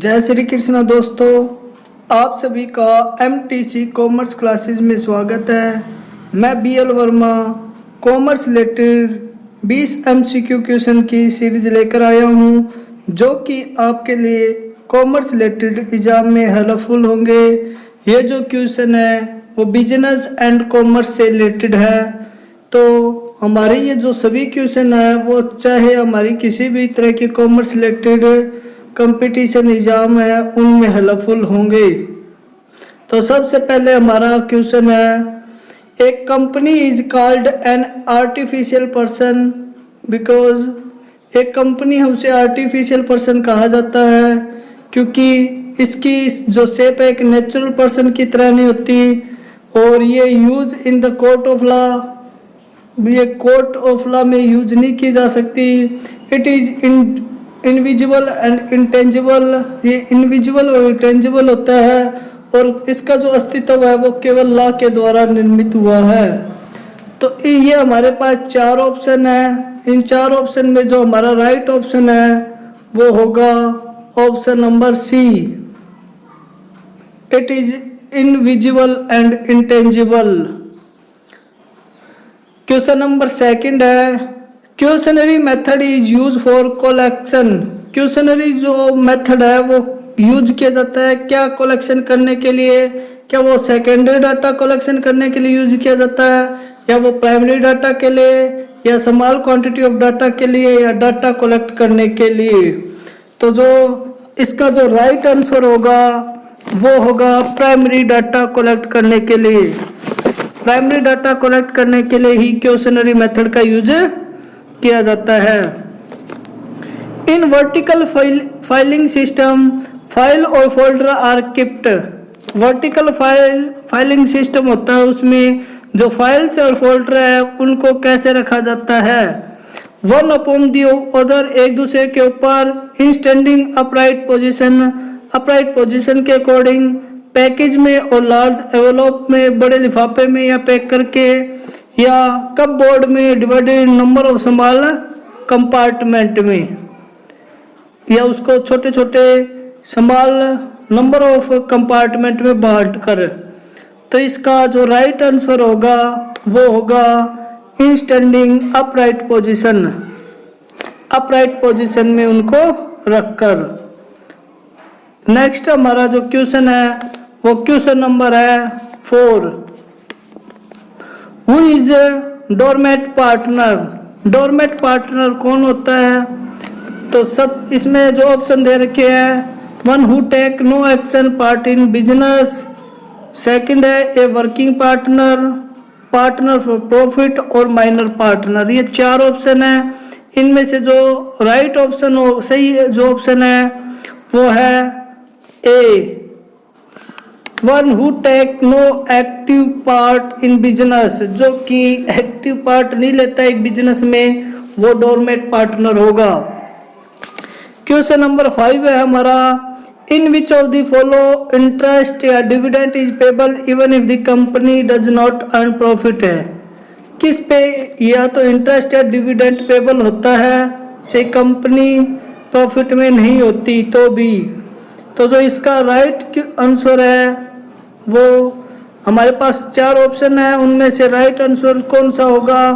जय श्री कृष्णा दोस्तों, आप सभी का MTC कॉमर्स क्लासेस में स्वागत है। मैं BL Verma commerce related 20 MCQ question की सीरीज लेकर आया हूँ, जो कि आपके लिए कॉमर्स रिलेटेड एग्जाम में हेल्पफुल होंगे। ये जो क्वेश्चन है वो बिजनेस एंड कॉमर्स से रिलेटेड है। तो हमारे ये जो सभी क्वेश्चन है वो चाहे हमारी किसी भी तरह की कॉमर्स रिलेटेड कंपटीशन एग्जाम है उनमें हेल्पफुल होंगे। तो सबसे पहले हमारा क्वेश्चन है, एक company is called an artificial person because एक कंपनी है उसे आर्टिफिशियल पर्सन कहा जाता है क्योंकि इसकी जो शेप है एक नेचुरल पर्सन की तरह नहीं होती, और ये use in the court of law, ये कोर्ट ऑफ लॉ में यूज नहीं की जा सकती। It is invisible and intangible, ये इनविजिबल और इंटेंजिबल होता है और इसका जो अस्तित्व है वो केवल लॉ के द्वारा निर्मित हुआ है। तो ये हमारे पास चार ऑप्शन है। इन चार ऑप्शन में जो हमारा राइट ऑप्शन है वो होगा option number C, it is invisible and intangible. Question number second है, questionnaire method is use for collection. Questionnaire जो मेथड है वो यूज किया जाता है क्या कलेक्शन करने के लिए? क्या वो सेकेंडरी डाटा कलेक्शन करने के लिए यूज किया जाता है, या वो प्राइमरी डाटा के लिए, या स्मॉल क्वांटिटी ऑफ डाटा के लिए, या डाटा कलेक्ट करने के लिए? तो जो इसका जो राइट आंसर होगा वो होगा प्राइमरी डाटा कलेक्ट करने के लिए। प्राइमरी डाटा कलेक्ट करने के लिए ही क्वेश्चनरी मेथड का यूज किया जाता है। In vertical filing system file और folder are kept. Vertical filing system होता है, उसमें जो फाइल्स और फोल्डर है उनको कैसे रखा जाता है? वन अपॉन दी अदर, एक दूसरे के ऊपर, इन standing upright position, upright position के अकॉर्डिंग, पैकेज में और लार्ज एनवेलप में, बड़े लिफाफे में या पैक करके, या कप बोर्ड में, divided number of small compartment में, या उसको छोटे छोटे स्मॉल नंबर ऑफ कंपार्टमेंट में बांट कर। तो इसका जो राइट आंसर होगा वो होगा इन standing upright position, upright position में उनको रखकर। नेक्स्ट हमारा जो क्वेश्चन है वो क्वेश्चन नंबर है 4, who is doormat partner. Doormat partner कौन होता है? तो सब इसमें जो ऑप्शन दे रखे हैं, one who take no action part in business, second है a working partner, partner for profit और माइनर पार्टनर। ये चार ऑप्शन है। इनमें से जो राइट ऑप्शन हो, सही जो ऑप्शन है वो है A, one who take no active part in business. जो कि एक्टिव पार्ट नहीं लेता एक बिजनेस में, वो डोरमेट पार्टनर होगा। क्वेश्चन नंबर 5 है हमारा, in which of the follow interest या dividend is payable even if the company does not earn profit है? किस पे या तो इंटरेस्ट या डिविडेंड पेबल होता है चाहे कंपनी प्रॉफिट में नहीं होती तो भी? तो जो इसका राइट आंसर है वो हमारे पास चार ऑप्शन है, उनमें से राइट आंसर कौन सा होगा?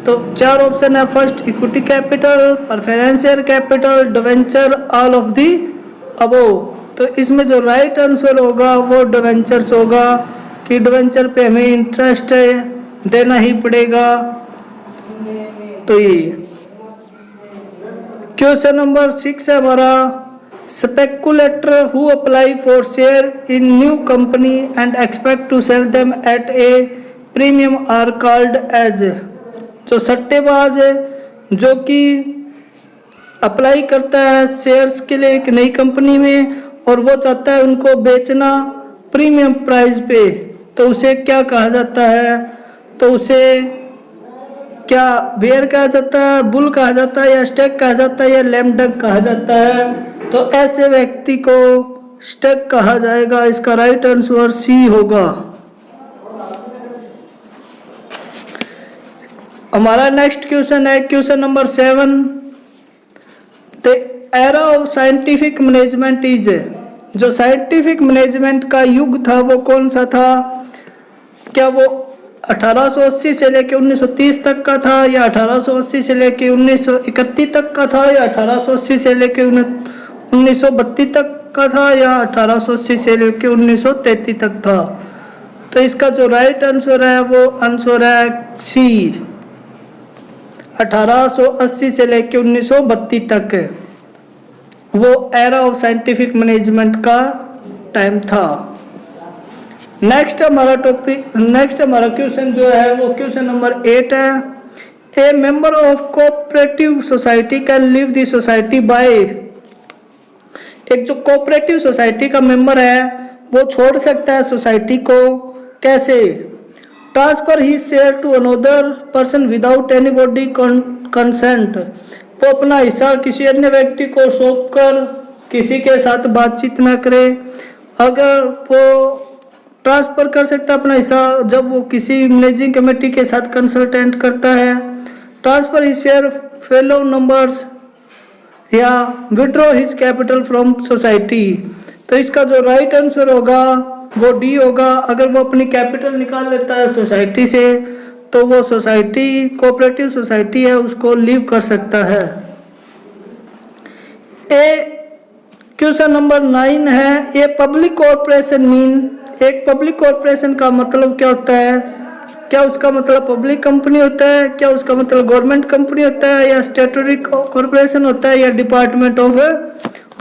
तो चार ऑप्शन है, first equity capital, preferential capital, debenture, all of the above. तो इसमें जो राइट आंसर होगा वो डिवेंचर्स होगा, कि डिवेंचर पे हमें इंटरेस्ट देना ही पड़ेगा। तो ये क्वेश्चन नंबर 6 है हमारा, speculator who apply for share in new company and expect to sell them at a premium are called as. जो सट्टेबाज है जो कि अप्लाई करता है शेयर्स के लिए एक नई कंपनी में और वो चाहता है उनको बेचना प्रीमियम प्राइस पे, तो उसे क्या कहा जाता है? तो उसे क्या बेयर कहा जाता है, बुल कहा जाता है, या स्टैक कहा जाता है, या लैम डक कहा जाता है? तो ऐसे व्यक्ति को स्टैक कहा जाएगा। इसका राइट आंसर सी होगा। हमारा नेक्स्ट क्वेश्चन है question number 7, the era of scientific management is, जो साइंटिफिक मैनेजमेंट का युग था वो कौन सा था? क्या वो 1880 से लेके 1930 तक का था, या 1880 से लेके 1931 तक का था, या 1880 से लेके 1932 तक का था, या 1880 से लेके 1933 तक था? तो इसका जो राइट आंसर है वो आंसर है सी, 1880 से लेके 1932 तक वो एरा ऑफ साइंटिफिक मैनेजमेंट का टाइम था। नेक्स्ट हमारा क्वेश्चन जो है वो क्वेश्चन नंबर 8 है। ए member of cooperative society can leave the society bye, एक जो कोऑपरेटिव सोसाइटी का मेंबर है वो छोड़ सकता है सोसाइटी को, कैसे? Transfer his share to another person without anybody consent, वो अपना हिस्सा किसी अन्य व्यक्ति को सौंप कर किसी के साथ बातचीत न करे। अगर वो ट्रांसफर कर सकता है अपना हिस्सा जब वो किसी मैनेजिंग कमेटी के साथ कंसल्टेंट करता है। Transfer his share fellow members या withdraw his capital from society, तो इसका जो राइट आंसर होगा वो डी होगा। अगर वो अपनी कैपिटल निकाल लेता है सोसाइटी से तो वो सोसाइटी कोऑपरेटिव सोसाइटी है उसको लीव कर सकता है। क्वेश्चन नंबर 9 है, ए पब्लिक कॉर्पोरेशन मीन, एक पब्लिक कॉर्पोरेशन का मतलब क्या होता है? क्या उसका मतलब पब्लिक कंपनी होता है, क्या उसका मतलब गवर्नमेंट कंपनी होता है, या स्टैट्यूटरी कॉर्पोरेशन होता है, या डिपार्टमेंट ऑफ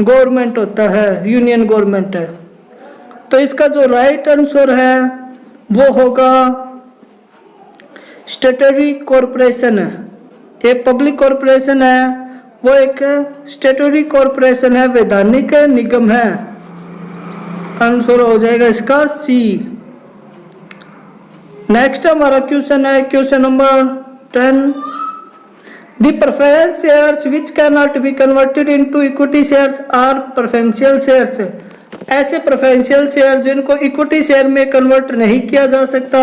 गवर्नमेंट होता है, यूनियन गवर्नमेंट है? तो इसका जो राइट आंसर है वो होगा स्टैट्यूटरी कॉर्पोरेशन है। एक पब्लिक कॉर्पोरेशन है वो एक स्टैट्यूटरी कॉर्पोरेशन है, वैधानिक निगम है। आंसर हो जाएगा इसका सी। नेक्स्ट हमारा क्वेश्चन है question number 10, the preference shares which can not be converted into equity shares are preferential shares, ऐसे प्रेफरेंशियल शेयर जिनको इक्विटी शेयर में कन्वर्ट नहीं किया जा सकता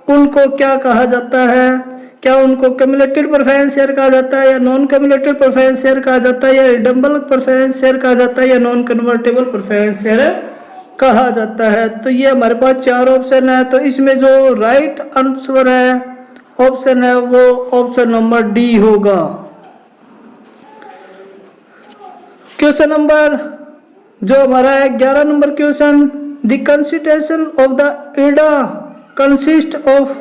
उनको क्या कहा जाता है? क्या उनको क्यूमुलेटिव प्रेफरेंस शेयर कहा जाता है, या नॉन क्यूमुलेटिव प्रेफरेंस शेयर कहा जाता है, या रिडम्बल प्रेफरेंस शेयर कहा जाता है, या नॉन कन्वर्टेबल प्रेफरेंस शेयर कहा जाता है? तो ये हमारे पास 4 ऑप्शन है। तो इसमें जो राइट आंसर है ऑप्शन है वो ऑप्शन नंबर डी होगा। क्वेश्चन नंबर जो हमारा है 11 number question, the constitution of the Ida consist of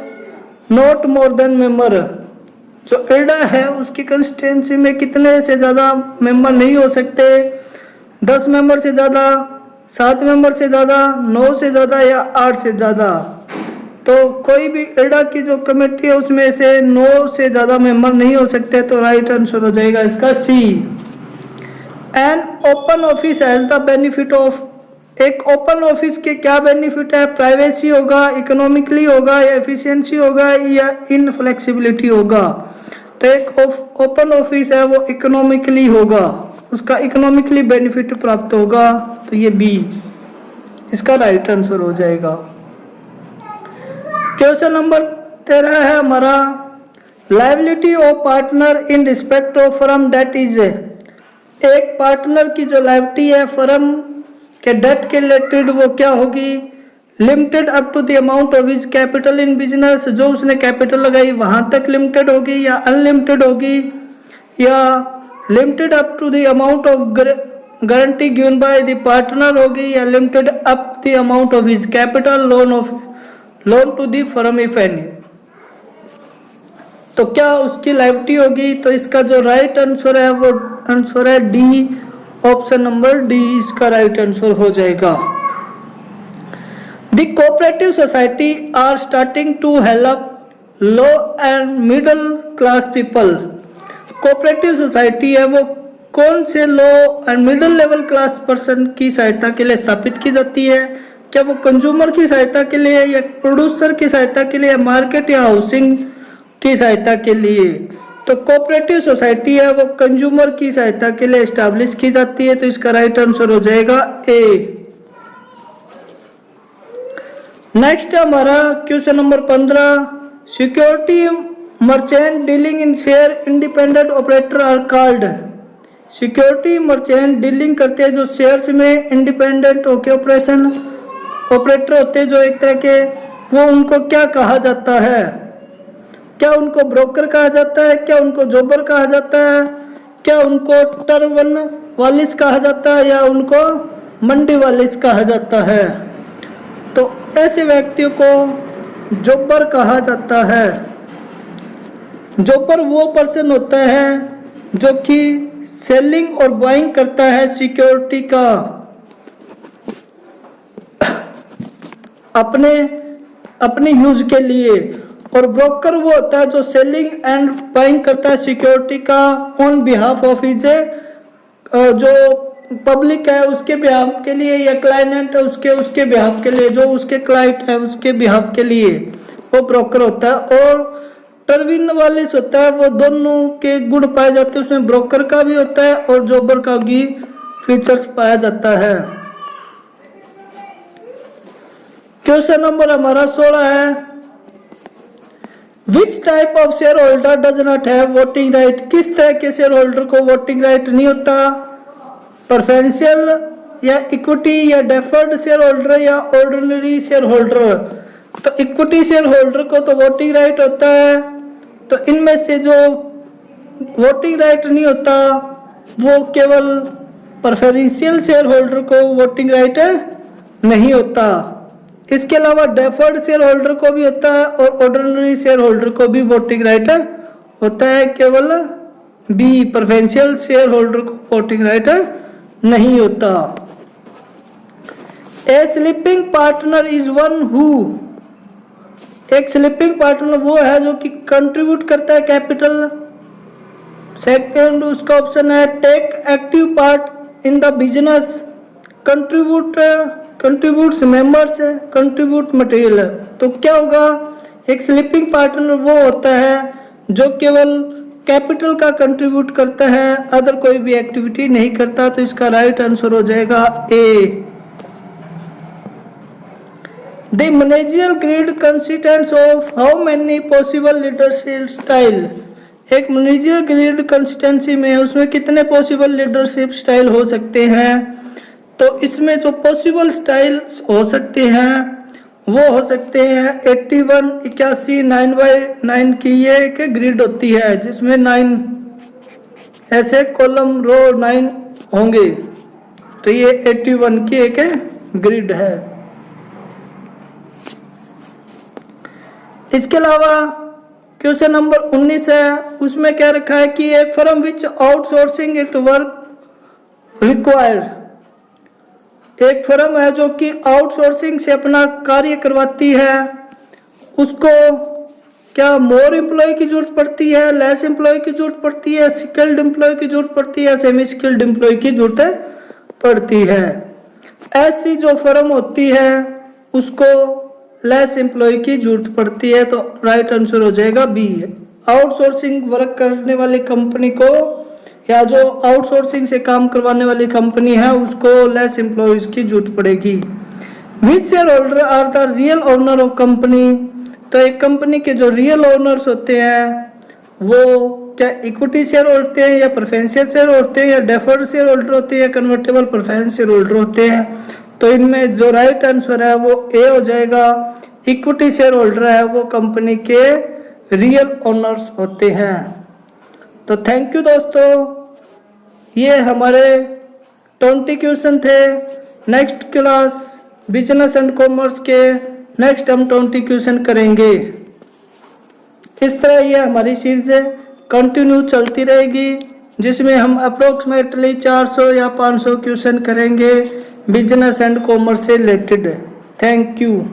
not more than member, जो इडा है उसकी कंस्टिट्यूंसी में कितने से ज्यादा मेंबर नहीं हो सकते? 10 मेंबर से ज्यादा, 7 मेंबर से ज्यादा, 9 से ज्यादा, या 8 से ज्यादा? तो कोई भी इडा की जो कमेटी है उसमें से 9 से ज्यादा मेंबर नहीं हो सकते, तो राइट आंसर हो जाएगा इसका C. An open office has the benefit of, एक ओपन ऑफिस के क्या बेनिफिट है? प्राइवेसी होगा, इकोनॉमिकली होगा, या एफिशिएंसी होगा, या इनफ्लेक्सिबिलिटी होगा? तो एक ओपन ऑफिस है वो इकोनॉमिकली होगा, उसका इकोनॉमिकली बेनिफिट प्राप्त होगा, तो ये बी इसका राइट आंसर हो जाएगा। क्वेश्चन नंबर 13 है हमारा, liability of partner in respect of firm debt is, एक पार्टनर की जो लायबिलिटी है फर्म के डेट के रिलेटेड वो क्या होगी? Limited up to the amount of his capital in business, जो उसने कैपिटल लगाई वहां तक लिमिटेड होगी, या अनलिमिटेड होगी, या limited up to the amount of guarantee given by the partner होगी, या limited up the amount of his capital loan to the firm if any? तो क्या उसकी लायबिलिटी होगी? तो इसका जो राइट आंसर है वो आंसर है डी, ऑप्शन नंबर डी इसका राइट आंसर हो जाएगा। The cooperative society are starting to help low and middle class people, cooperative society है वो कौन से low and middle level class person की सहायता के लिए स्थापित की जाती है? क्या वो कंज्यूमर की सहायता के लिए, या प्रोड्यूसर की सहायता के लिए, मार्केट या हाउसिंग की सहायता के लिए? तो कोऑपरेटिव सोसाइटी है वो कंज्यूमर की सहायता के लिए एस्टैब्लिश की जाती है, तो इसका राइट आंसर हो जाएगा ए। नेक्स्ट हमारा question number 15, security merchant dealing in share independent operator are called, security merchant dealing करते हैं जो शेयर्स में इंडिपेंडेंट होके ऑपरेटर होते हैं जो एक तरह के, वो उनको क्या कहा जाता है? क्या उनको ब्रोकर कहा जाता है? क्या उनको जॉबर कहा जाता है? क्या उनको टर्म वालिस कहा जाता है या उनको मंडी वालिस कहा जाता है? तो ऐसे व्यक्तियों को जॉबर कहा जाता है। जॉबर वो पर्सन होता है जो कि सेलिंग और बाइंग करता है सिक्योरिटी का अपने यूज के लिए, और ब्रोकर वो होता है जो सेलिंग एंड बाइंग करता है सिक्योरिटी का ऑन बिहाफ ऑफ हिज, जो पब्लिक है उसके बिहाफ के लिए या क्लाइंट है उसके बिहाफ के लिए, जो उसके क्लाइंट है उसके बिहाफ के लिए वो ब्रोकर होता है। और टर्विन वालिस होता है, वो दोनों के गुण पाए जाते हैं, उसमें ब्रोकर का भी होता है और जॉबर का भी फीचर्स पाया जाता है। क्वेश्चन नंबर हमारा 16 है, which type of share holder does not have voting right? किस तरह के शेयर होल्डर को वोटिंग राइट नहीं होता? प्रेफरेंशियल या इक्विटी या डेफर्ड शेयर होल्डर या ऑर्डिनरी शेयर होल्डर? तो इक्विटी शेयर होल्डर को तो वोटिंग राइट होता है, तो इनमें से जो वोटिंग राइट नहीं होता वो केवल प्रेफरेंशियल शेयर होल्डर को वोटिंग राइट नहीं होता। इसके अलावा डेफर्ड शेयर होल्डर को भी होता है और ऑर्डिनरी शेयर होल्डर को भी वोटिंग राइट होता है, केवल बी प्रेफरेंशियल शेयर होल्डर को वोटिंग राइट नहीं होता। A sleeping partner is one who, एक स्लीपिंग पार्टनर वो है जो कि कंट्रीब्यूट करता है कैपिटल। सेकंड उसका ऑप्शन है take active part in the business, contributes members, contribute material. तो क्या होगा? एक स्लीपिंग पार्टनर वो होता है जो केवल कैपिटल का कंट्रीब्यूट करता है, अदर कोई भी एक्टिविटी नहीं करता। तो इसका राइट आंसर हो जाएगा ए। The managerial grid consists of how many possible leadership style? एक मैनेजरियल ग्रिड कंसिस्टेंसी में उसमें कितने पॉसिबल लीडरशिप स्टाइल हो सकते हैं? तो इसमें जो पॉसिबल स्टाइल्स हो सकते हैं वो हो सकते हैं 81, 81, 9x9 की ये एक ग्रिड होती है जिसमें 9 ऐसे कॉलम रो 9 होंगे, तो ये 81 की एक ग्रिड है। इसके अलावा क्वेश्चन नंबर 19 है, उसमें क्या रखा है कि एक firm which outsourcing it work required, एक फर्म है जो कि आउटसोर्सिंग से अपना कार्य करवाती है, उसको क्या मोर एम्प्लॉय की जरूरत पड़ती है, लेस एम्प्लॉय की जरूरत पड़ती है, स्किल्ड एम्प्लॉय की जरूरत पड़ती है, सेमी स्किल्ड एम्प्लॉय की जरूरत पड़ती है? ऐसी जो फर्म होती है उसको लेस एम्प्लॉय की जरूरत पड़ती है, तो राइट आंसर हो जाएगा बी। आउटसोर्सिंग वर्क करने वाली कंपनी को या जो आउटसोर्सिंग से काम करवाने वाली कंपनी है उसको लेस एम्प्लॉयज की जरूरत पड़ेगी। Which shareholder are the real owner of company? तो एक कंपनी के जो रियल ओनर्स होते हैं वो क्या इक्विटी शेयर होते हैं या प्रेफरेंशियल शेयर होते हैं या डेफर्ड शेयर होल्डर होते हैं या कन्वर्टेबल प्रेफरेंस शेयर होल्डर होते हैं? तो इनमें जो राइट आंसर है वो ए हो जाएगा। इक्विटी शेयर होल्डर है वो कंपनी के रियल ओनर्स होते हैं। तो थैंक यू दोस्तों, ये हमारे 20 क्वेश्चन थे। Next class business and commerce के नेक्स्ट हम 20 क्वेश्चन करेंगे। इस तरह ये हमारी सीरीज कंटिन्यू चलती रहेगी जिसमें हम अप्रोक्सीमेटली 400 या 500 क्वेश्चन करेंगे बिजनेस एंड कॉमर्स से रिलेटेड। Thank you.